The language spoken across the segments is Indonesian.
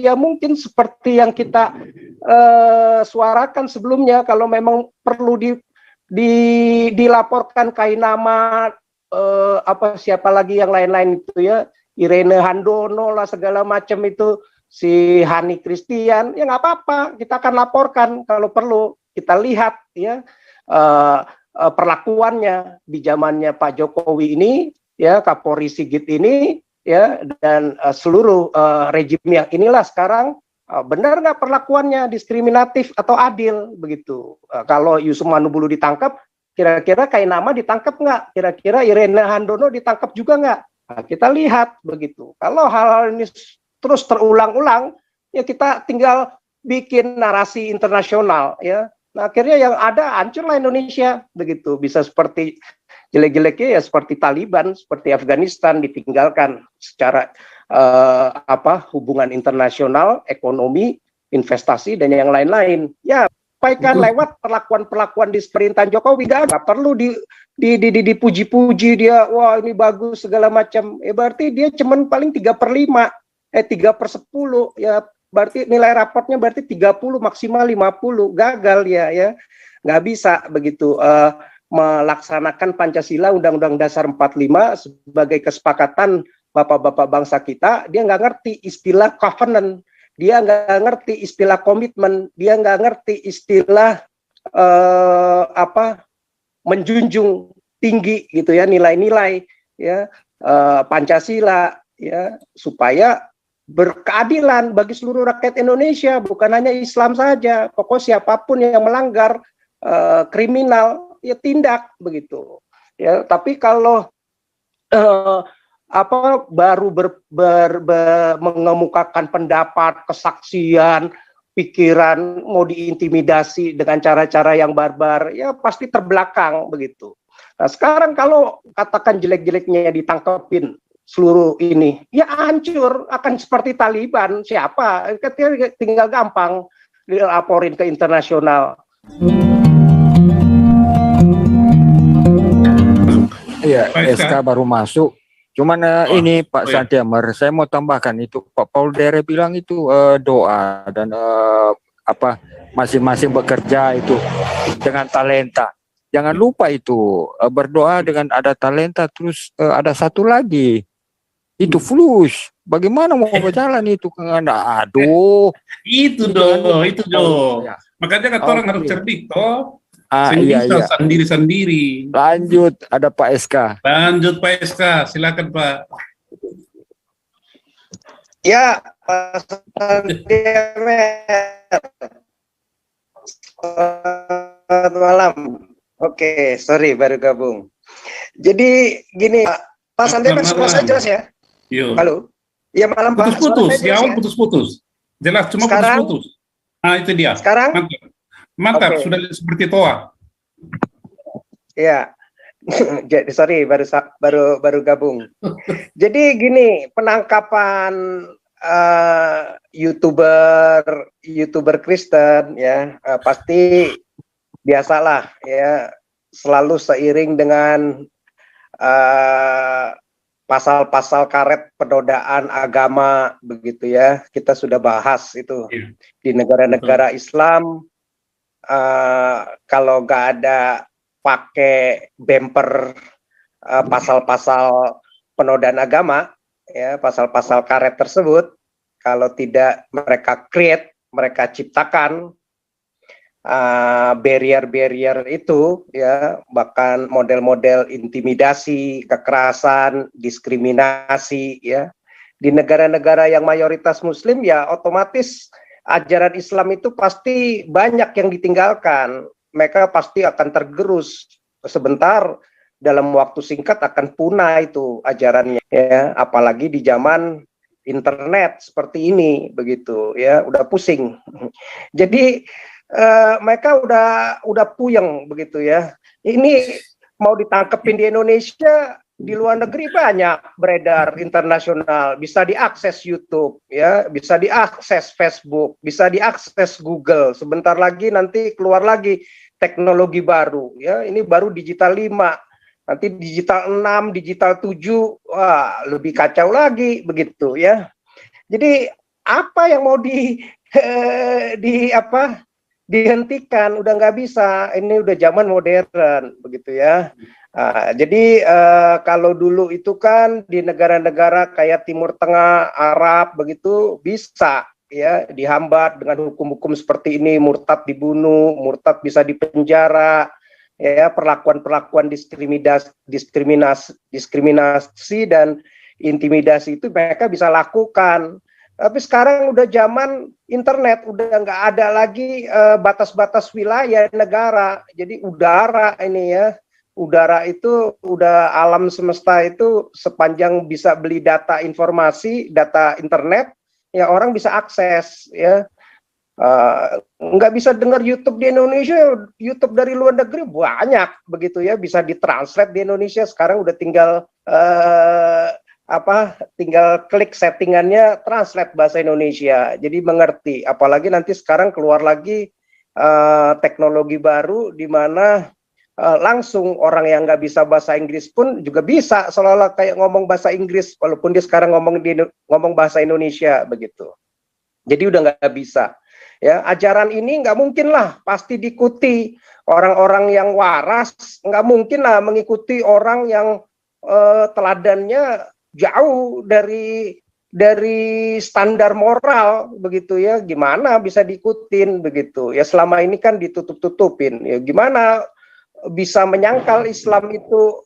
ya mungkin seperti yang kita suarakan sebelumnya, kalau memang perlu dilaporkan Kainama, siapa lagi yang lain-lain itu ya, Irene Handono lah segala macam itu, si Hani Christian, ya nggak apa-apa, kita akan laporkan kalau perlu. Kita lihat ya perlakuannya di zamannya Pak Jokowi ini, ya Kapolri Sigit ini, ya dan seluruh rejim yang inilah sekarang, benar nggak perlakuannya diskriminatif atau adil begitu. Kalau Yusuf Manubulu ditangkap, kira-kira Kainama ditangkap nggak? Kira-kira Irene Handono ditangkap juga nggak? Nah, kita lihat begitu. Kalau hal-hal ini terus terulang-ulang, ya kita tinggal bikin narasi internasional ya. Nah, akhirnya yang ada hancurlah Indonesia begitu. Bisa seperti jelek-jeleknya ya seperti Taliban, seperti Afghanistan ditinggalkan secara hubungan internasional, ekonomi, investasi dan yang lain-lain. Ya, sampaikan lewat perlakuan-perlakuan di pemerintahan Jokowi, nggak perlu dipuji-puji dia, wah ini bagus segala macam. Berarti dia cuman paling 3/5, 3/10 ya. Berarti nilai raportnya berarti 30 maksimal 50, gagal ya nggak bisa begitu melaksanakan Pancasila Undang-Undang Dasar 45 sebagai kesepakatan bapak-bapak bangsa kita. Dia nggak ngerti istilah covenant, dia nggak ngerti istilah komitmen, dia nggak ngerti istilah menjunjung tinggi gitu ya nilai-nilai ya Pancasila ya, supaya berkeadilan bagi seluruh rakyat Indonesia, bukan hanya Islam saja. Pokok siapapun yang melanggar kriminal ya tindak begitu. Ya, tapi kalau baru mengemukakan pendapat, kesaksian, pikiran, mau diintimidasi dengan cara-cara yang barbar, ya pasti terbelakang begitu. Nah, sekarang kalau katakan jelek-jeleknya ditangkepin seluruh ini, ya hancur, akan seperti Taliban. Siapa? Tinggal gampang dilaporin ke internasional. Iya, SK baru masuk. Cuman ini Pak Santiamer, saya mau tambahkan itu Pak Paul Dere bilang itu doa dan masing-masing bekerja itu dengan talenta. Jangan lupa itu berdoa dengan ada talenta, terus ada satu lagi. Itu flush. Bagaimana mau berjalan itu ke Anda? Aduh. Itu dong. Ya. Makanya kata orang harus cerdik toh. Sendiri-sendiri. Lanjut, ada Pak SK. Lanjut Pak SK, silakan Pak. Ya, Pak selamat malam. Oke, sorry baru gabung. Jadi gini, Pak Santiago semua saya jelas ya? Yo. Halo. Ya malam Pak. Putus-putus, putus-putus. Jelas, cuma putus-putus. Ah itu dia. Sekarang? Mantap, okay. Sudah seperti toa. Ya. Jadi sorry baru gabung. Jadi gini, penangkapan YouTuber Kristen ya pasti biasalah ya, selalu seiring dengan pasal-pasal karet penodaan agama begitu ya. Kita sudah bahas itu di negara-negara Islam, kalau nggak ada pakai bumper pasal-pasal penodaan agama ya, pasal-pasal karet tersebut, kalau tidak mereka create, mereka ciptakan barrier-barrier itu ya, bahkan model-model intimidasi, kekerasan, diskriminasi ya. Di negara-negara yang mayoritas muslim ya otomatis ajaran Islam itu pasti banyak yang ditinggalkan. Mereka pasti akan tergerus sebentar, dalam waktu singkat akan punah itu ajarannya ya, apalagi di zaman internet seperti ini begitu ya, udah pusing. Jadi mereka udah puyeng begitu ya. Ini mau ditangkepin di Indonesia, di luar negeri banyak beredar internasional, bisa diakses YouTube ya, bisa diakses Facebook, bisa diakses Google. Sebentar lagi nanti keluar lagi teknologi baru ya. Ini baru digital 5, nanti digital 6, digital 7, wah lebih kacau lagi begitu ya. Jadi apa yang mau di apa dihentikan, udah nggak bisa, ini udah zaman modern begitu ya. Jadi kalau dulu itu kan di negara-negara kayak Timur Tengah, Arab begitu bisa ya dihambat dengan hukum-hukum seperti ini, murtad dibunuh, murtad bisa dipenjara, ya perlakuan-perlakuan diskriminasi dan intimidasi itu mereka bisa lakukan. Tapi sekarang udah zaman internet, udah nggak ada lagi batas-batas wilayah negara. Jadi udara ini ya, udara itu udah alam semesta itu sepanjang bisa beli data informasi, data internet, ya orang bisa akses ya. Nggak bisa dengar YouTube di Indonesia, YouTube dari luar negeri banyak begitu ya, bisa ditranslate di Indonesia. Sekarang udah tinggal tinggal klik settingannya translate bahasa Indonesia, jadi mengerti. Apalagi nanti sekarang keluar lagi teknologi baru di mana langsung orang yang nggak bisa bahasa Inggris pun juga bisa seolah-olah kayak ngomong bahasa Inggris walaupun dia sekarang ngomong bahasa Indonesia begitu. Jadi udah nggak bisa. Ya, ajaran ini nggak mungkin lah pasti diikuti orang-orang yang waras, nggak mungkin lah mengikuti orang yang teladannya jauh dari standar moral begitu ya. Gimana bisa diikutin begitu ya, selama ini kan ditutup-tutupin ya. Gimana bisa menyangkal Islam itu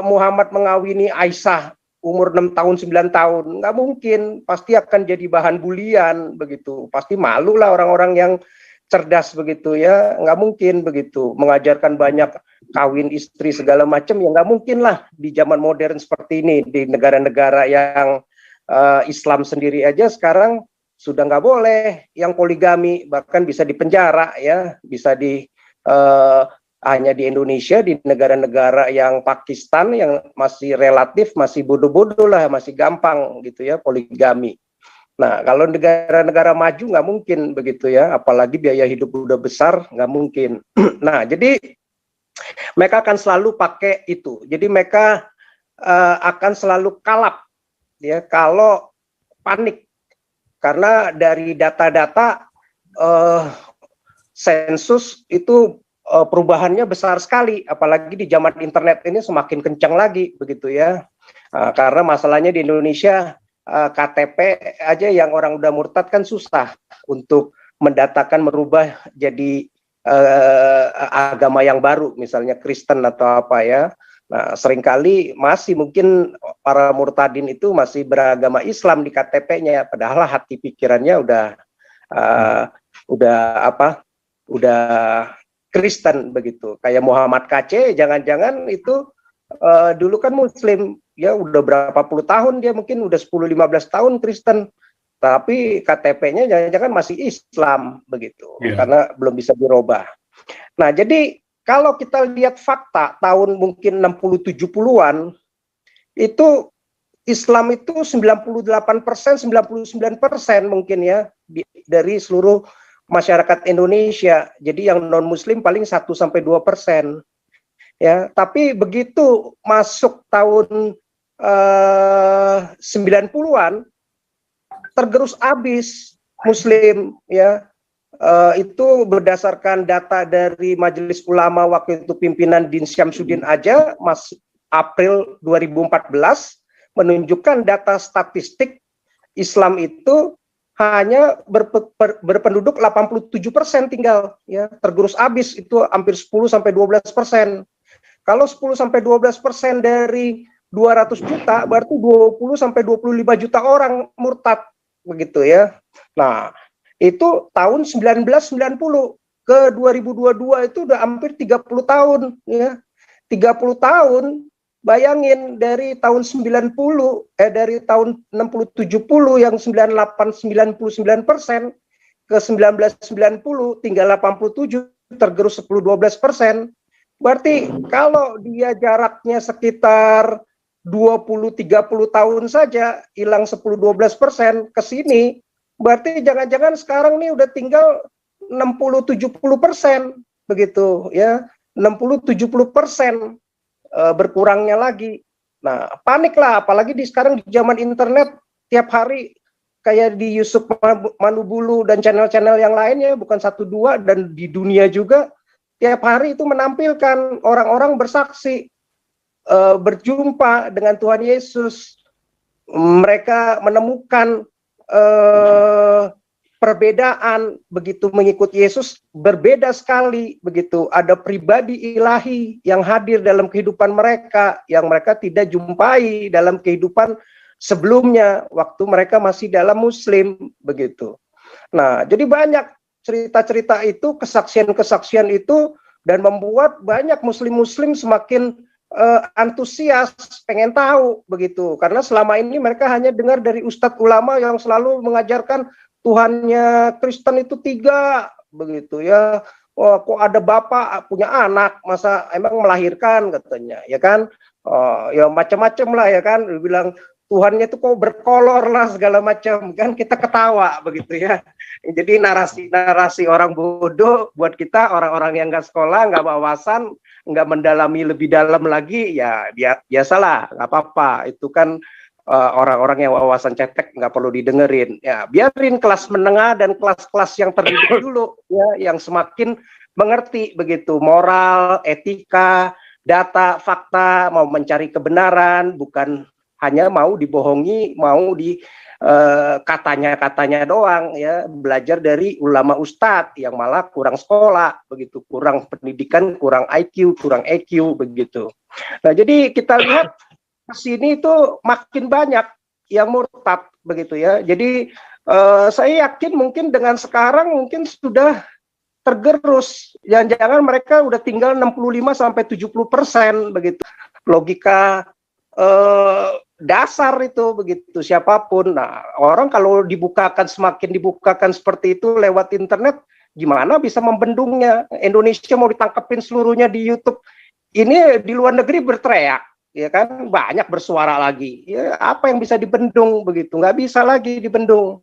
Muhammad mengawini Aisyah umur 6 tahun 9 tahun, nggak mungkin, pasti akan jadi bahan bulian begitu, pasti malu lah orang-orang yang cerdas begitu ya, nggak mungkin begitu mengajarkan banyak kawin istri segala macam, ya nggak mungkin lah di zaman modern seperti ini. Di negara-negara yang Islam sendiri aja sekarang sudah nggak boleh yang poligami, bahkan bisa dipenjara ya, bisa hanya di Indonesia, di negara-negara yang Pakistan yang masih relatif masih bodoh-bodoh lah, masih gampang gitu ya poligami. Nah, kalau negara-negara maju nggak mungkin begitu ya, apalagi biaya hidup udah besar, nggak mungkin. Nah, jadi mereka akan selalu pakai itu. Jadi mereka akan selalu kalap ya kalau panik, karena dari data-data sensus itu perubahannya besar sekali, apalagi di zaman internet ini semakin kencang lagi begitu ya. Karena masalahnya di Indonesia KTP aja yang orang udah murtad kan susah untuk mendatakan merubah jadi agama yang baru, misalnya Kristen atau apa ya. Nah, seringkali masih mungkin para murtadin itu masih beragama Islam di KTP-nya, padahal hati pikirannya udah Kristen begitu. Kayak Muhammad KC, jangan-jangan itu dulu kan Muslim, ya udah berapa puluh tahun dia, mungkin udah 10-15 tahun Kristen, tapi KTP-nya jangan-jangan masih Islam begitu, karena belum bisa dirubah. Nah, jadi kalau kita lihat fakta tahun mungkin 60-70-an, itu Islam itu 98%, 99% mungkin ya, dari seluruh masyarakat Indonesia. Jadi yang non-Muslim paling 1-2%. Ya, tapi begitu masuk tahun 90-an tergerus habis Muslim ya. Itu berdasarkan data dari Majelis Ulama waktu itu pimpinan Din Syamsuddin aja April 2014 menunjukkan data statistik Islam itu hanya berpenduduk 87% tinggal ya, tergerus habis itu hampir 10-12%. Kalau 10-12% dari 200 juta berarti 20-25 juta orang murtad begitu ya. Nah, itu tahun 1990 ke 2022 itu udah hampir 30 tahun ya. 30 tahun, bayangin dari tahun dari tahun 60-70 yang 98-99% ke 1990 tinggal 87, tergerus 10-12%. Berarti kalau dia jaraknya sekitar 20-30 tahun saja hilang 10-12% ke sini, berarti jangan-jangan sekarang nih udah tinggal 60-70% begitu ya, 60-70% berkurangnya lagi. Nah, panik lah, apalagi sekarang di zaman internet tiap hari kayak di Yusuf Manubulu dan channel-channel yang lainnya, bukan satu dua, dan di dunia juga tiap hari itu menampilkan orang-orang bersaksi berjumpa dengan Tuhan Yesus. Mereka menemukan perbedaan begitu mengikuti Yesus, berbeda sekali begitu. Ada pribadi ilahi yang hadir dalam kehidupan mereka yang mereka tidak jumpai dalam kehidupan sebelumnya waktu mereka masih dalam Muslim begitu. Nah, jadi banyak cerita-cerita itu, kesaksian-kesaksian itu, dan membuat banyak muslim-muslim semakin antusias, pengen tahu begitu. Karena selama ini mereka hanya dengar dari ustadz ulama yang selalu mengajarkan Tuhannya Kristen itu 3 begitu ya. Oh, kok ada bapak punya anak, masa emang melahirkan katanya, ya kan? Ya macam-macam lah ya kan. Bilang Tuhannya itu kok berkolor lah segala macam, kan kita ketawa begitu ya. Jadi narasi orang bodoh buat kita, orang-orang yang nggak sekolah, nggak wawasan, nggak mendalami lebih dalam lagi, ya biasalah, nggak apa-apa. Itu kan orang-orang yang wawasan cetek, nggak perlu didengerin. Ya biarin kelas menengah dan kelas-kelas yang terdidik dulu, ya, yang semakin mengerti begitu moral, etika, data, fakta, mau mencari kebenaran, bukan hanya mau dibohongi, mau di katanya-katanya doang, ya, belajar dari ulama ustadz yang malah kurang sekolah begitu, kurang pendidikan, kurang IQ, kurang EQ begitu. Nah, jadi kita lihat ke sini itu makin banyak yang murtad begitu ya. Jadi saya yakin mungkin dengan sekarang mungkin sudah tergerus, jangan-jangan mereka udah tinggal 65-70% begitu. Logika dasar itu begitu, siapapun. Nah, orang kalau semakin dibukakan seperti itu lewat internet, gimana bisa membendungnya? Indonesia mau ditangkepin seluruhnya di YouTube, ini di luar negeri berteriak, ya kan, banyak bersuara lagi, ya apa yang bisa dibendung begitu? Nggak bisa lagi dibendung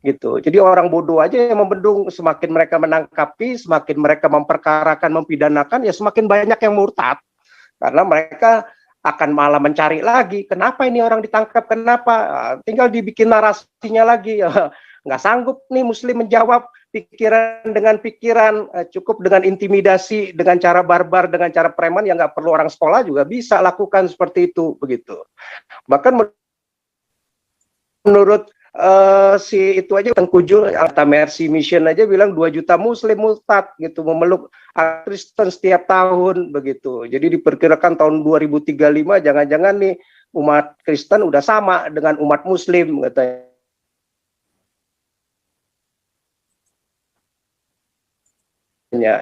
gitu. Jadi orang bodoh aja yang membendung. Semakin mereka menangkapi, semakin mereka memperkarakan, mempidanakan, ya semakin banyak yang murtad, karena mereka akan malah mencari lagi, kenapa ini orang ditangkap, kenapa, tinggal dibikin narasinya lagi. Nggak sanggup nih Muslim menjawab pikiran dengan pikiran, cukup dengan intimidasi, dengan cara barbar, dengan cara preman, yang nggak perlu orang sekolah juga bisa lakukan seperti itu begitu. Bahkan menurut si itu aja Tengku Jul, Alta Mercy Mission aja bilang 2 juta Muslim murtad gitu, memeluk Kristen setiap tahun begitu. Jadi diperkirakan tahun 2035 jangan-jangan nih umat Kristen udah sama dengan umat Muslim katanya.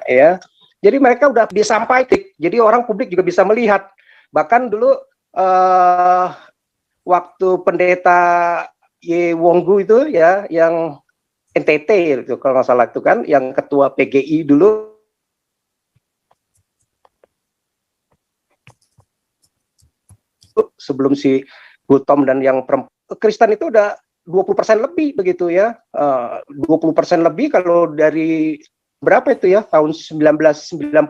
Ya. Jadi mereka udah disampaikan. Jadi orang publik juga bisa melihat. Bahkan dulu waktu pendeta Ye Wonggu itu ya, yang NTT itu kalau nggak salah itu kan, yang ketua PGI dulu, sebelum si Gutom dan yang Kristen itu udah 20% lebih begitu ya, 20% lebih kalau dari berapa itu ya, tahun 1999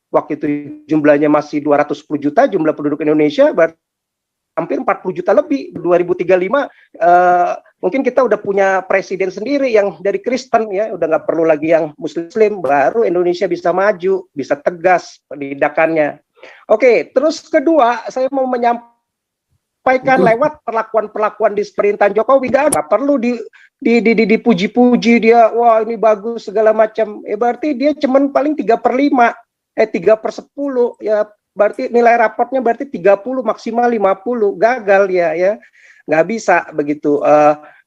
waktu itu jumlahnya masih 210 juta jumlah penduduk Indonesia, berarti hampir 40 juta lebih. 2035 mungkin kita udah punya presiden sendiri yang dari Kristen ya, udah nggak perlu lagi yang Muslim, baru Indonesia bisa maju, bisa tegas pendidikannya. Oke, terus kedua saya mau menyampaikan lewat perlakuan di pemerintahan Jokowi, nggak perlu dipuji-puji dia, wah ini bagus segala macam. Berarti dia cuman paling 3/5, 3/10 ya. Berarti nilai raportnya berarti 30, maksimal 50, gagal ya. Nggak bisa begitu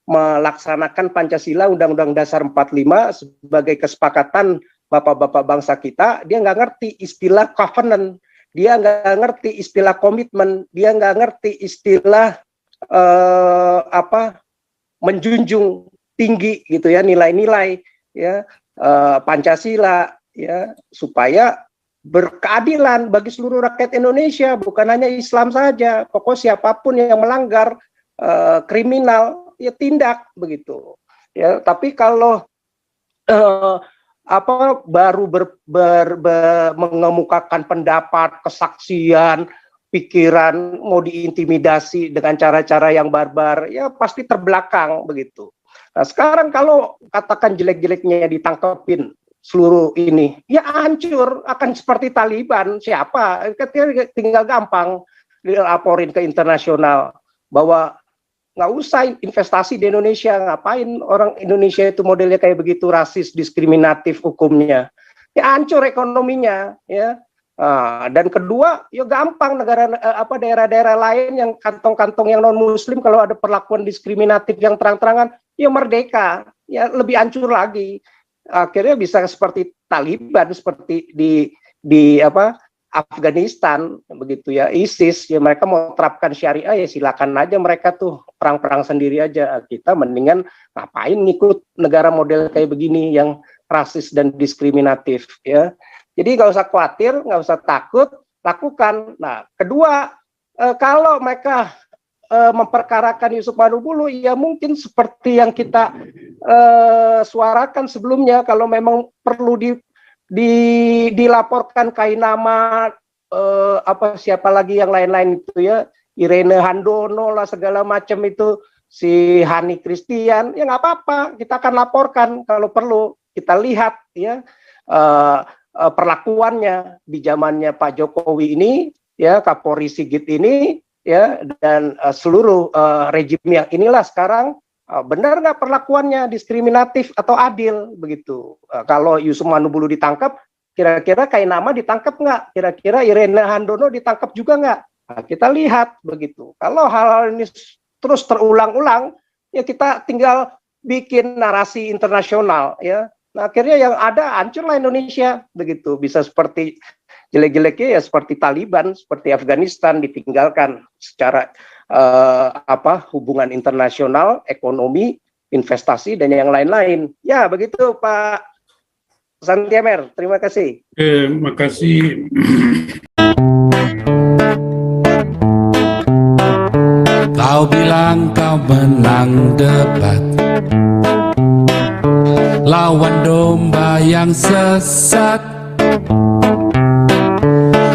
melaksanakan Pancasila, Undang-Undang Dasar 45 sebagai kesepakatan bapak-bapak bangsa kita. Dia nggak ngerti istilah covenant, dia nggak ngerti istilah komitmen, dia nggak ngerti istilah menjunjung tinggi gitu ya nilai-nilai ya Pancasila ya, supaya berkeadilan bagi seluruh rakyat Indonesia, bukan hanya Islam saja. Pokok siapapun yang melanggar kriminal ya tindak begitu. Ya, tapi kalau baru mengemukakan pendapat, kesaksian, pikiran, mau diintimidasi dengan cara-cara yang barbar, ya pasti terbelakang begitu. Nah sekarang kalau katakan jelek-jeleknya ditangkepin seluruh ini, ya hancur, akan seperti Taliban. Siapa? Tinggal gampang dilaporin ke internasional bahwa nggak usah investasi di Indonesia, ngapain orang Indonesia itu modelnya kayak begitu, rasis, diskriminatif hukumnya, ya hancur ekonominya, ya. Dan kedua, ya gampang daerah-daerah lain yang kantong-kantong yang non Muslim kalau ada perlakuan diskriminatif yang terang-terangan, ya merdeka, ya lebih hancur lagi. Akhirnya bisa seperti Taliban, seperti di Afghanistan begitu ya, ISIS, ya mereka mau terapkan syariah ya silakan aja, mereka tuh perang-perang sendiri aja. Kita mendingan ngapain ngikut negara model kayak begini yang rasis dan diskriminatif ya. Jadi nggak usah khawatir, nggak usah takut, lakukan. Nah kedua, kalau mereka memperkarakan Yusuf Manubulu, ya mungkin seperti yang kita suarakan sebelumnya, kalau memang perlu dilaporkan Kainama, siapa lagi yang lain-lain itu ya, Irene Handono lah segala macam itu, si Hani Christian, ya nggak apa-apa, kita akan laporkan kalau perlu. Kita lihat ya perlakuannya di zamannya Pak Jokowi ini, ya Kapolri Sigit ini, ya dan seluruh rejim yang inilah sekarang. Benar nggak perlakuannya diskriminatif atau adil begitu? Kalau Yusuf Manubulu ditangkap, kira-kira Kainama ditangkap nggak? Kira-kira Irene Handono ditangkap juga nggak? Nah, kita lihat begitu. Kalau hal-hal ini terus terulang-ulang, ya kita tinggal bikin narasi internasional, ya. Nah, akhirnya yang ada hancurlah Indonesia begitu. Bisa seperti jelek-jeleknya ya seperti Taliban, seperti Afghanistan ditinggalkan secara hubungan internasional, ekonomi, investasi dan yang lain-lain. Ya, begitu Pak Santiamer. Terima kasih. Terima kasih. Kau bilang kau menang debat, lawan domba yang sesat.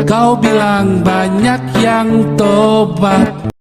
Kau bilang banyak yang tobat,